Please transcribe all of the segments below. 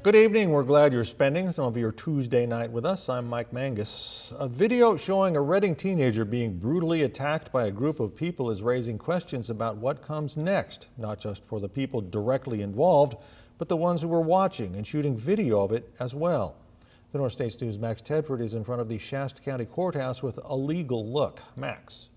Good evening. We're glad you're spending some of your Tuesday night with us. I'm Mike Mangus. A video showing a Reading teenager being brutally attacked by a group of people is raising questions about what comes next, not just for the people directly involved, but the ones who were watching and shooting video of it as well. The North States News' Max Tedford is in front of the Shasta County Courthouse with a legal look. Max.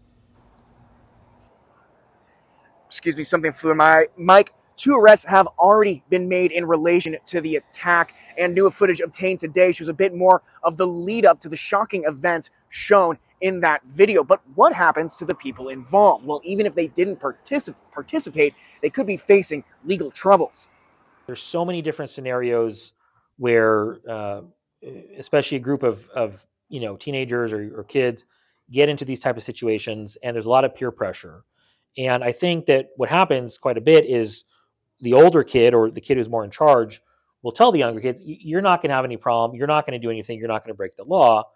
Excuse me, something flew in my mic. 2 arrests have already been made in relation to the attack, and new footage obtained today shows a bit more of the lead up to the shocking events shown in that video. But what happens to the people involved? Well, even if they didn't participate, they could be facing legal troubles. There's so many different scenarios where, especially a group of teenagers or kids get into these type of situations, and there's a lot of peer pressure. And I think that what happens quite a bit is the older kid or the kid who's more in charge will tell the younger kids, "You're not going to have any problem. You're not going to do anything. You're not going to break the law."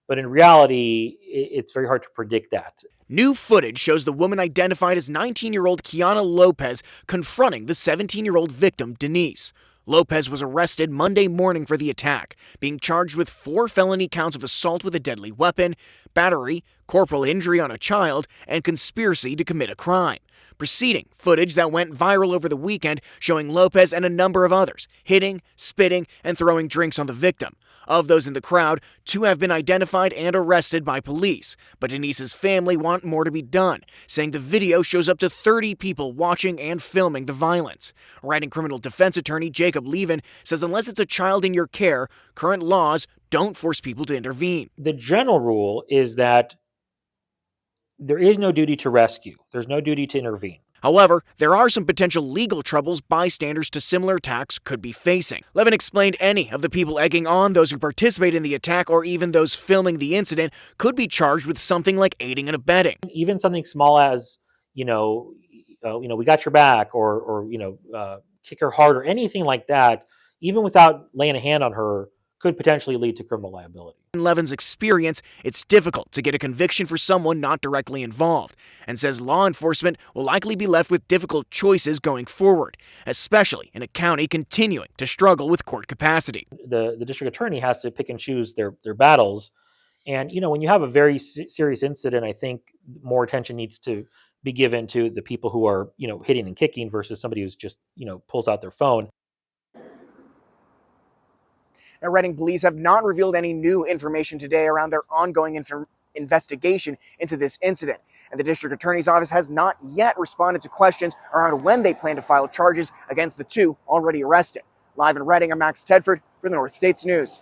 But in reality, it's very hard to predict that. New footage shows the woman identified as 19-year-old Kiana Lopez confronting the 17-year-old victim, Denise. Lopez was arrested Monday morning for the attack, being charged with 4 felony counts of assault with a deadly weapon, battery, corporal injury on a child, and conspiracy to commit a crime. Preceding footage that went viral over the weekend showing Lopez and a number of others hitting, spitting, and throwing drinks on the victim. Of those in the crowd, 2 have been identified and arrested by police, but Denise's family want more to be done, saying the video shows up to 30 people watching and filming the violence. Writing criminal defense attorney Jacob Levin says unless it's a child in your care, current laws don't force people to intervene. The general rule is that there is no duty to rescue. There's no duty to intervene. However, there are some potential legal troubles bystanders to similar attacks could be facing. Levin explained any of the people egging on those who participate in the attack or even those filming the incident could be charged with something like aiding and abetting. Even something small as, we got your back or kick her hard or anything like that, even without laying a hand on her, could potentially lead to criminal liability. In Levin's experience, it's difficult to get a conviction for someone not directly involved, and says law enforcement will likely be left with difficult choices going forward, especially in a county continuing to struggle with court capacity. The district attorney has to pick and choose their battles. And, when you have a very serious incident, I think more attention needs to be given to the people who are, hitting and kicking versus somebody who's just, pulls out their phone. Now, Reading police have not revealed any new information today around their ongoing investigation into this incident. And the district attorney's office has not yet responded to questions around when they plan to file charges against the 2 already arrested. Live in Reading, I'm Max Tedford for the North States News.